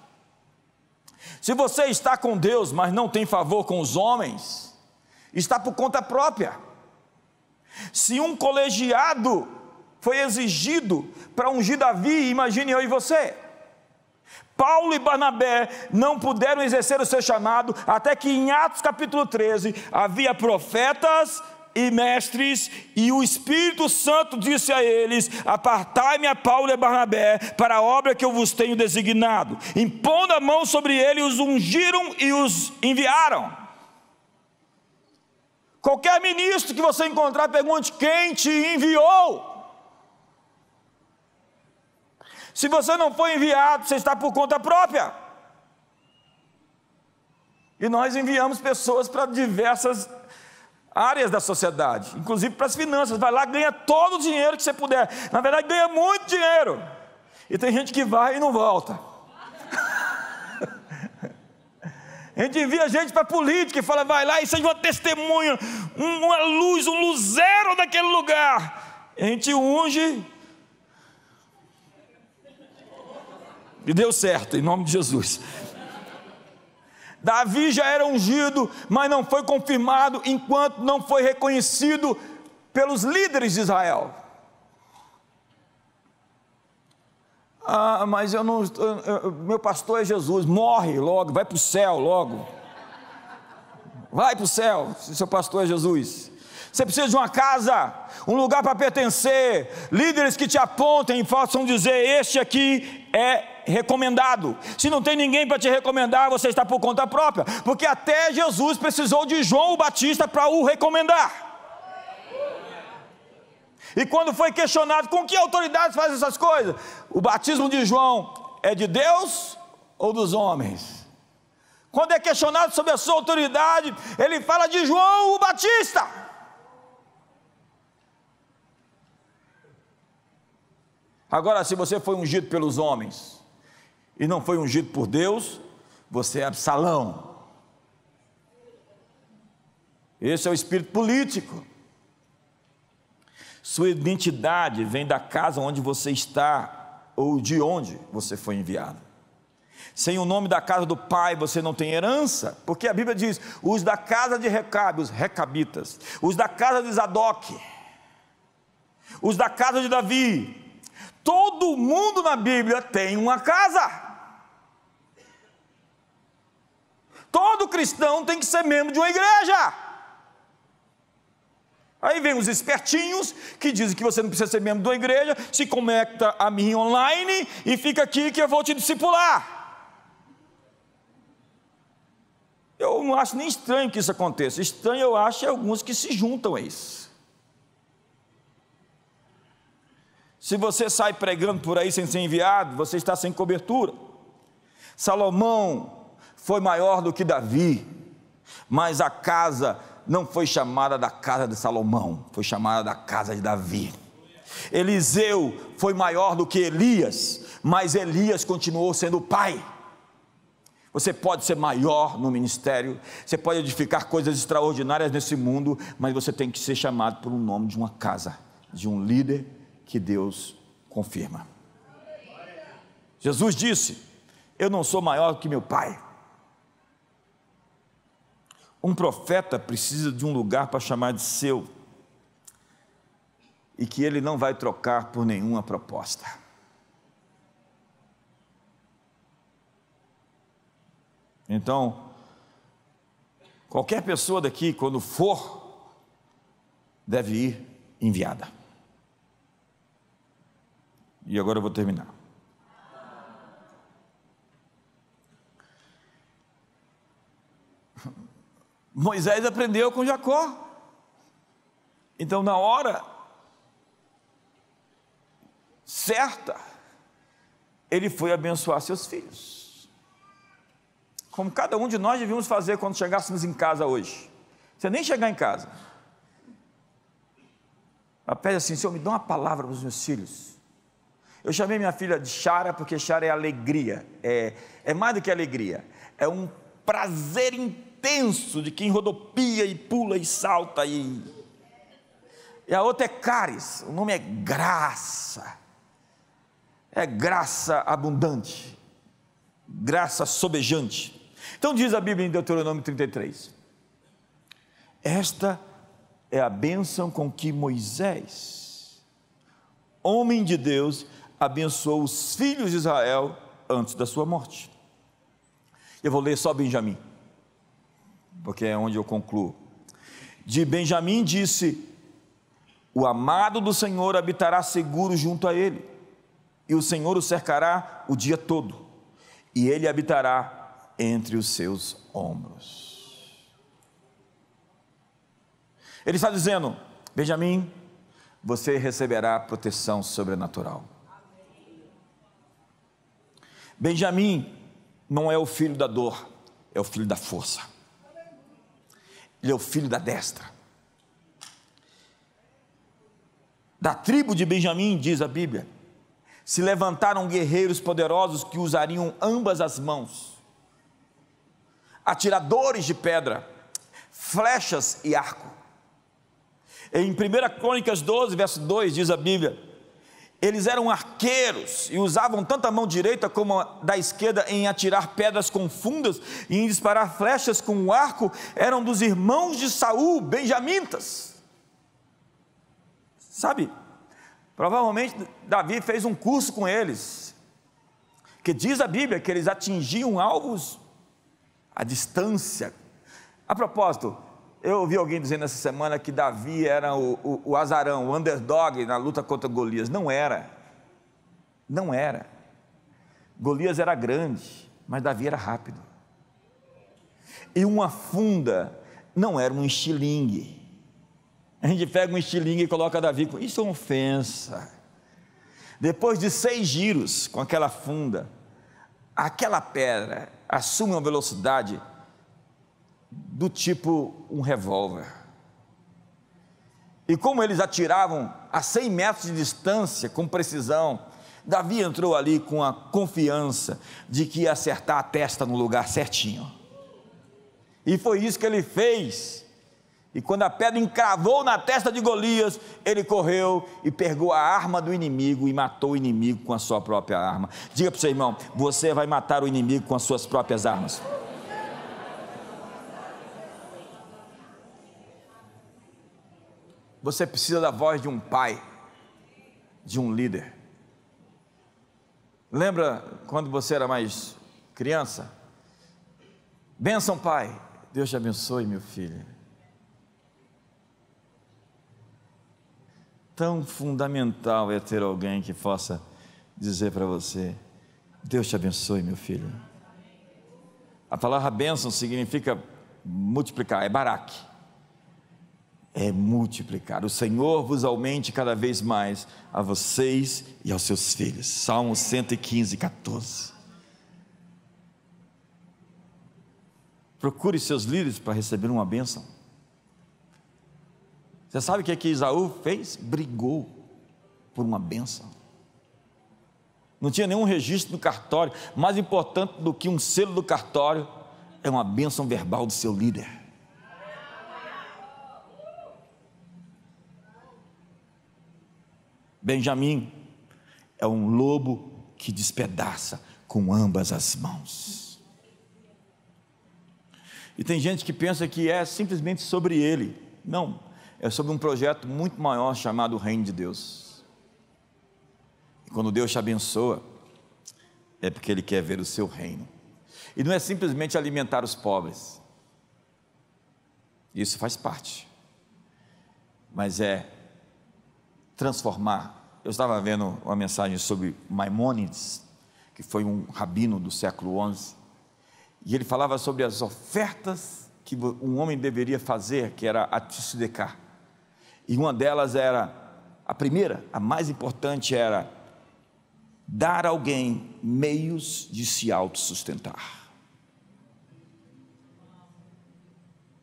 Se você está com Deus, mas não tem favor com os homens, está por conta própria. Se um colegiado foi exigido para ungir Davi, imagine eu e você. Paulo e Barnabé não puderam exercer o seu chamado, até que em Atos capítulo 13, havia profetas e mestres, e o Espírito Santo disse a eles: apartai-me a Paulo e a Barnabé para a obra que eu vos tenho designado. Impondo a mão sobre ele, os ungiram e os enviaram. Qualquer ministro que você encontrar, pergunte: quem te enviou? Se você não foi enviado, você está por conta própria. E nós enviamos pessoas para diversas áreas da sociedade, inclusive para as finanças. Vai lá, ganha todo o dinheiro que você puder. Na verdade, ganha muito dinheiro. E tem gente que vai e não volta. A gente envia gente para a política e fala: vai lá e seja uma testemunha, uma luz, um luzeiro daquele lugar. A gente unge. E deu certo, em nome de Jesus. Davi já era ungido, mas não foi confirmado enquanto não foi reconhecido pelos líderes de Israel. Mas meu pastor é Jesus. Morre logo, vai para o céu logo. Vai para o céu, se seu pastor é Jesus. Você precisa de uma casa, um lugar para pertencer, líderes que te apontem e possam dizer: este aqui é recomendado. Se não tem ninguém para te recomendar, você está por conta própria, porque até Jesus precisou de João o Batista para o recomendar. E quando foi questionado: com que autoridade faz essas coisas? O batismo de João é de Deus ou dos homens? Quando é questionado sobre a sua autoridade, ele fala de João o Batista. Agora, se você foi ungido pelos homens e não foi ungido por Deus, você é Absalão. Esse é o espírito político. Sua identidade vem da casa onde você está ou de onde você foi enviado. Sem o nome da casa do pai você não tem herança, porque a Bíblia diz: os da casa de Recabe, os recabitas, os da casa de Zadok, os da casa de Davi. Todo mundo na Bíblia tem uma casa. Todo cristão tem que ser membro de uma igreja. Aí vem os espertinhos que dizem que você não precisa ser membro de uma igreja, se conecta a mim online e fica aqui que eu vou te discipular. Eu não acho nem estranho que isso aconteça. Estranho eu acho alguns que se juntam a isso. Se você sai pregando por aí sem ser enviado, você está sem cobertura. Salomão foi maior do que Davi, mas a casa não foi chamada da casa de Salomão, foi chamada da casa de Davi. Eliseu foi maior do que Elias, mas Elias continuou sendo o pai. Você pode ser maior no ministério, você pode edificar coisas extraordinárias nesse mundo, mas você tem que ser chamado por um nome de uma casa, de um líder que Deus confirma. Jesus disse: eu não sou maior do que meu pai. Um profeta precisa de um lugar para chamar de seu, e que ele não vai trocar por nenhuma proposta. Então, qualquer pessoa daqui, quando for, deve ir enviada. E agora eu vou terminar. Moisés aprendeu com Jacó. Então, na hora certa, ele foi abençoar seus filhos. Como cada um de nós devíamos fazer quando chegássemos em casa hoje. Você nem chegar em casa, pede assim: Senhor, me dá uma palavra para os meus filhos. Eu chamei minha filha de Chara, porque Chara é alegria, é mais do que alegria, é um prazer intenso de quem rodopia e pula e salta. E a outra é Caris, o nome é graça, é graça abundante, graça sobejante. Então diz a Bíblia em Deuteronômio 33, esta é a bênção com que Moisés, homem de Deus, abençoou os filhos de Israel antes da sua morte. Eu vou ler só Benjamim, porque é onde eu concluo. De Benjamim disse: o amado do Senhor habitará seguro junto a ele, e o Senhor o cercará o dia todo, e ele habitará entre os seus ombros. Ele está dizendo: Benjamim, você receberá proteção sobrenatural. Benjamim não é o filho da dor, é o filho da força. Ele é o filho da destra. Da tribo de Benjamim, diz a Bíblia, se levantaram guerreiros poderosos que usariam ambas as mãos, atiradores de pedra, flechas e arco. Em 1 Crônicas 12, verso 2, diz a Bíblia: eles eram arqueiros e usavam tanto a mão direita como a da esquerda em atirar pedras com fundas e em disparar flechas com o arco. Eram dos irmãos de Saul, benjamitas. Sabe, provavelmente Davi fez um curso com eles, que diz a Bíblia que eles atingiam alvos à distância. A propósito, eu ouvi alguém dizendo essa semana que Davi era o azarão, o underdog na luta contra Golias. Não era. Golias era grande, mas Davi era rápido. E uma funda não era um estilingue. A gente pega um estilingue e coloca Davi com... Isso é uma ofensa. Depois de 6 giros com aquela funda, aquela pedra assume uma velocidade do tipo um revólver. E como eles atiravam a 100 metros de distância, com precisão, Davi entrou ali com a confiança de que ia acertar a testa no lugar certinho. E foi isso que ele fez. E quando a pedra encravou na testa de Golias, ele correu e pegou a arma do inimigo e matou o inimigo com a sua própria arma. Diga para o seu irmão: você vai matar o inimigo com as suas próprias armas. Você precisa da voz de um pai, de um líder. Lembra quando você era mais criança? Bênção, pai. Deus te abençoe, meu filho. Tão fundamental é ter alguém que possa dizer para você: Deus te abençoe, meu filho. A palavra bênção significa multiplicar, é baraque. É multiplicar. O Senhor vos aumente cada vez mais a vocês e aos seus filhos. Salmo 115, 14. Procure seus líderes para receber uma bênção. Você sabe o que Esaú fez? Brigou por uma bênção. Não tinha nenhum registro no cartório. Mais importante do que um selo do cartório é uma bênção verbal do seu líder. Benjamim é um lobo que despedaça com ambas as mãos. E tem gente que pensa que é simplesmente sobre ele. Não, é sobre um projeto muito maior chamado Reino de Deus. E quando Deus te abençoa, é porque Ele quer ver o seu reino. E não é simplesmente alimentar os pobres. Isso faz parte. Mas é transformar. Eu estava vendo uma mensagem sobre Maimônides, que foi um rabino do século XI, e ele falava sobre as ofertas que um homem deveria fazer, que era a tzedakah, e uma delas era, a primeira, a mais importante era, dar a alguém meios de se autossustentar.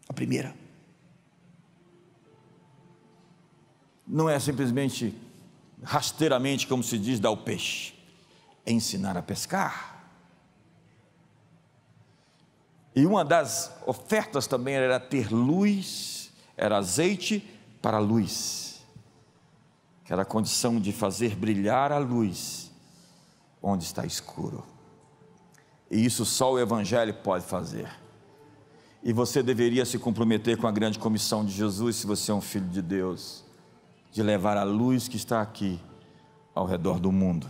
A primeira. Não é simplesmente, rasteiramente, como se diz, dar o peixe, é ensinar a pescar. E uma das ofertas também era ter luz, era azeite para a luz, que era a condição de fazer brilhar a luz onde está escuro. E isso só o Evangelho pode fazer. E você deveria se comprometer com a grande comissão de Jesus, se você é um filho de Deus, de levar a luz que está aqui ao redor do mundo.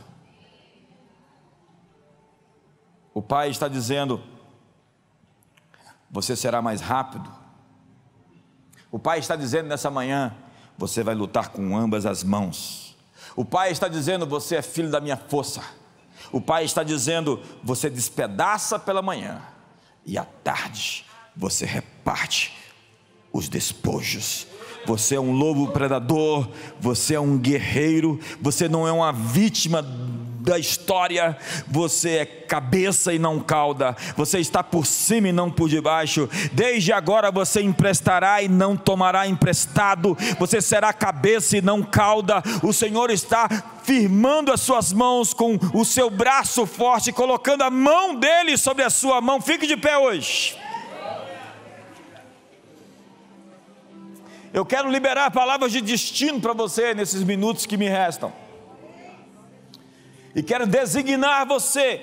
O Pai está dizendo: você será mais rápido. O Pai está dizendo nessa manhã: você vai lutar com ambas as mãos. O Pai está dizendo: você é filho da minha força. O Pai está dizendo: você despedaça pela manhã e à tarde você reparte os despojos. Você é um lobo predador, você é um guerreiro, você não é uma vítima da história, você é cabeça e não cauda, você está por cima e não por debaixo. Desde agora você emprestará e não tomará emprestado, você será cabeça e não cauda. O Senhor está firmando as suas mãos com o seu braço forte, colocando a mão dele sobre a sua mão. Fique de pé hoje. Eu quero liberar palavras de destino para você nesses minutos que me restam. E quero designar você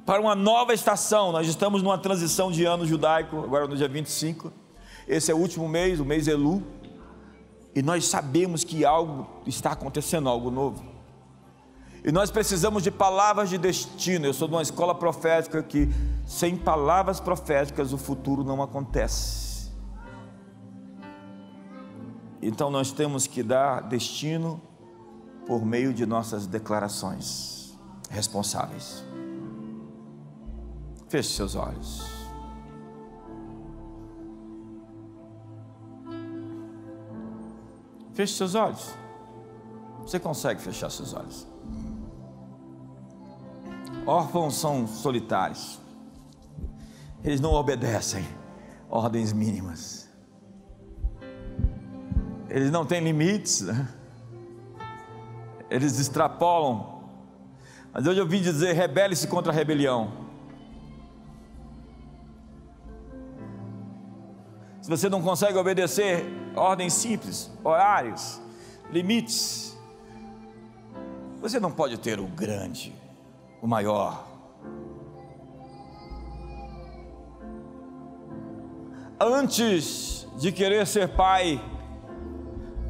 para uma nova estação. Nós estamos numa transição de ano judaico, agora no dia 25. Esse é o último mês, o mês Elu. E nós sabemos que algo está acontecendo, algo novo. E nós precisamos de palavras de destino. Eu sou de uma escola profética que sem palavras proféticas o futuro não acontece. Então nós temos que dar destino por meio de nossas declarações responsáveis. Feche seus olhos. Feche seus olhos. Você consegue fechar seus olhos? Órfãos são solitários. Eles não obedecem ordens mínimas. Eles não têm limites, né? Eles extrapolam. Mas hoje eu ouvi dizer: rebele-se contra a rebelião. Se você não consegue obedecer ordens simples, horários, limites, você não pode ter o grande, o maior. Antes de querer ser pai,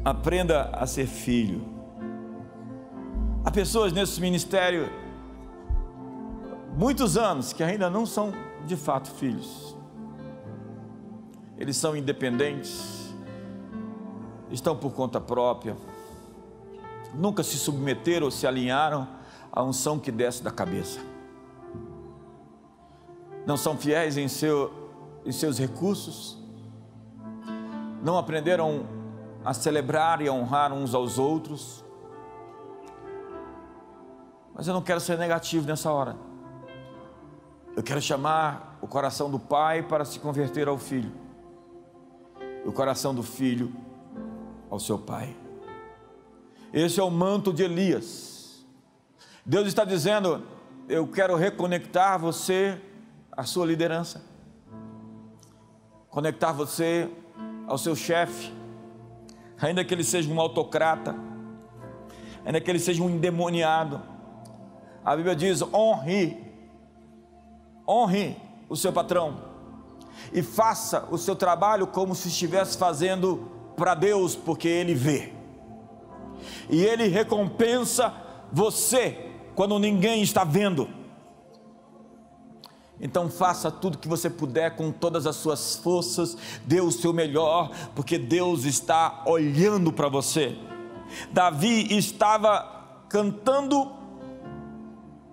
aprenda a ser filho. Há pessoas nesse ministério, muitos anos, que ainda não são de fato filhos. Eles são independentes, estão por conta própria, nunca se submeteram ou se alinharam à unção que desce da cabeça. Não são fiéis em seus recursos, não aprenderam a celebrar e a honrar uns aos outros. Mas eu não quero ser negativo nessa hora. Eu quero chamar o coração do pai para se converter ao filho, e o coração do filho ao seu pai. Esse é o manto de Elias. Deus está dizendo: eu quero reconectar você à sua liderança, conectar você ao seu chefe, ainda que ele seja um autocrata, ainda que ele seja um endemoniado. A Bíblia diz: honre o seu patrão e faça o seu trabalho como se estivesse fazendo para Deus, porque Ele vê, e Ele recompensa você quando ninguém está vendo. Então faça tudo que você puder com todas as suas forças, dê o seu melhor, porque Deus está olhando para você. Davi estava cantando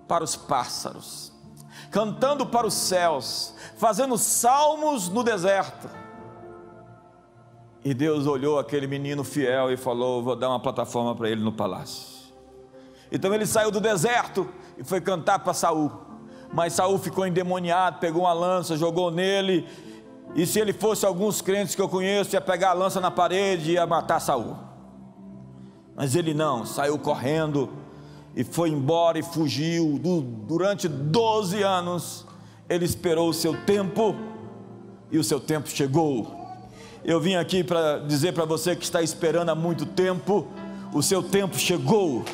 para os pássaros, cantando para os céus, fazendo salmos no deserto. E Deus olhou aquele menino fiel e falou: vou dar uma plataforma para ele no palácio. Então ele saiu do deserto e foi cantar para Saul. Mas Saul ficou endemoniado, pegou uma lança, jogou nele, e se ele fosse alguns crentes que eu conheço, ia pegar a lança na parede e ia matar Saul. Mas ele não, saiu correndo e foi embora e fugiu. Durante 12 anos ele esperou o seu tempo, e o seu tempo chegou. Eu vim aqui para dizer para você que está esperando há muito tempo: o seu tempo chegou.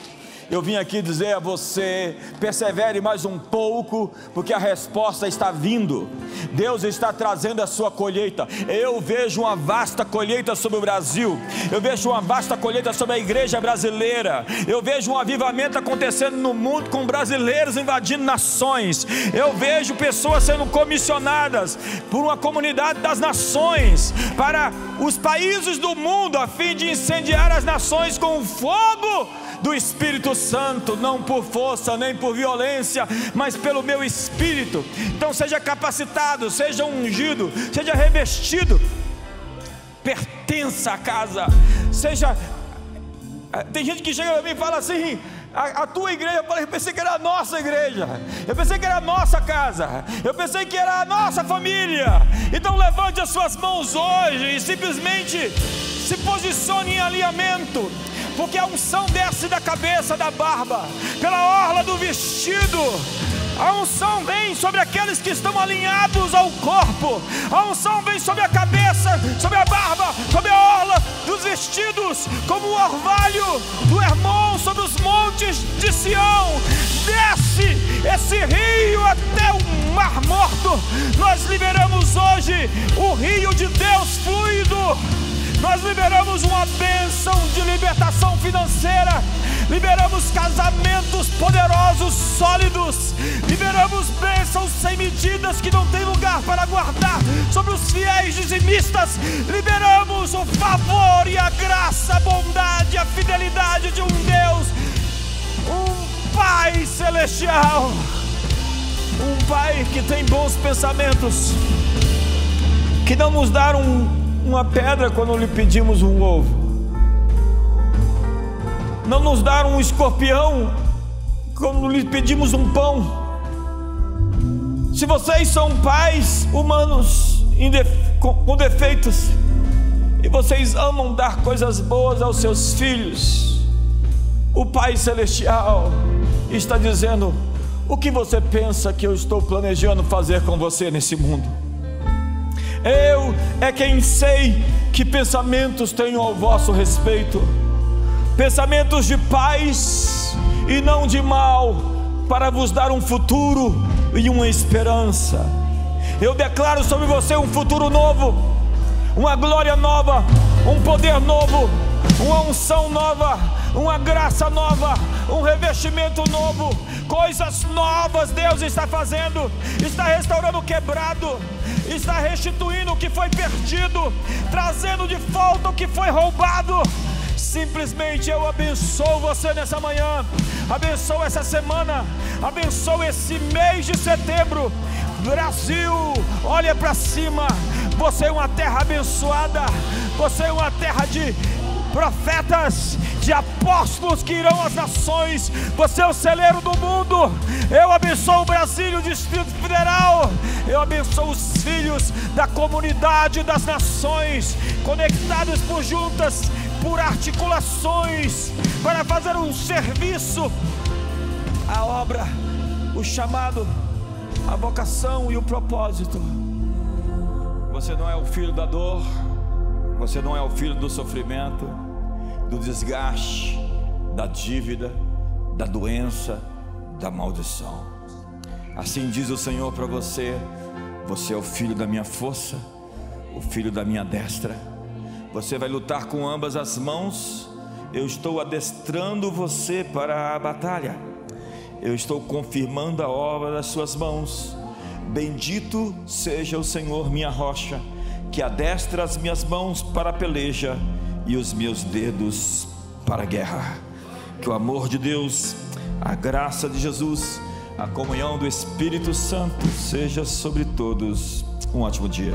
Eu vim aqui dizer a você: persevere mais um pouco, porque a resposta está vindo. Deus está trazendo a sua colheita. Eu vejo uma vasta colheita sobre o Brasil. Eu vejo uma vasta colheita sobre a igreja brasileira. Eu vejo um avivamento acontecendo no mundo, com brasileiros invadindo nações. Eu vejo pessoas sendo comissionadas por uma comunidade das nações para os países do mundo, a fim de incendiar as nações com o fogo do Espírito Santo, não por força nem por violência, mas pelo meu Espírito. Então seja capacitado, seja ungido, seja revestido pertença à casa. Seja, tem gente que chega para mim e fala assim: a tua igreja. Eu pensei que era a nossa igreja, eu pensei que era a nossa casa, eu pensei que era a nossa família. Então levante as suas mãos hoje e simplesmente se posicione em alinhamento, porque a unção desce da cabeça, da barba, pela orla do vestido. A unção vem sobre aqueles que estão alinhados ao corpo. A unção vem sobre a cabeça, sobre a barba, sobre a orla dos vestidos, como o orvalho do Hermon sobre os montes de Sião. Desce esse rio até o Mar Morto. Nós liberamos hoje o rio de Deus fluido. Nós liberamos uma bênção de libertação financeira, liberamos casamentos poderosos, sólidos, liberamos bênçãos sem medidas que não tem lugar para guardar sobre os fiéis dizimistas, liberamos o favor e a graça, a bondade, a fidelidade de um Deus, um Pai celestial, um Pai que tem bons pensamentos, que não nos dá uma pedra quando lhe pedimos um ovo, não nos dá um escorpião quando lhe pedimos um pão. Se vocês são pais humanos com defeitos, e vocês amam dar coisas boas aos seus filhos, o Pai Celestial está dizendo: o que você pensa que eu estou planejando fazer com você nesse mundo? Eu é quem sei que pensamentos tenho ao vosso respeito, pensamentos de paz e não de mal, para vos dar um futuro e uma esperança. Eu declaro sobre você um futuro novo, uma glória nova, um poder novo, uma unção nova, uma graça nova, um revestimento novo, coisas novas Deus está fazendo, está restaurando o quebrado, está restituindo o que foi perdido, trazendo de volta o que foi roubado. Simplesmente eu abençoo você nessa manhã, abençoo essa semana, abençoo esse mês de setembro. Brasil, olha para cima, você é uma terra abençoada, você é uma terra de profetas, de apóstolos que irão às nações. Você é o celeiro do mundo. Eu abençoo o Brasil e o Distrito Federal. Eu abençoo os filhos da comunidade das nações, conectados por juntas, por articulações, para fazer um serviço, a obra, o chamado, a vocação e o propósito. Você não é o filho da dor, você não é o filho do sofrimento, do desgaste, da dívida, da doença, da maldição. Assim diz o Senhor para você: você é o filho da minha força, o filho da minha destra. Você vai lutar com ambas as mãos. Eu estou adestrando você para a batalha. Eu estou confirmando a obra das suas mãos. Bendito seja o Senhor, minha rocha, que adestra as minhas mãos para a peleja e os meus dedos para a guerra. Que o amor de Deus, a graça de Jesus, a comunhão do Espírito Santo seja sobre todos. Um ótimo dia.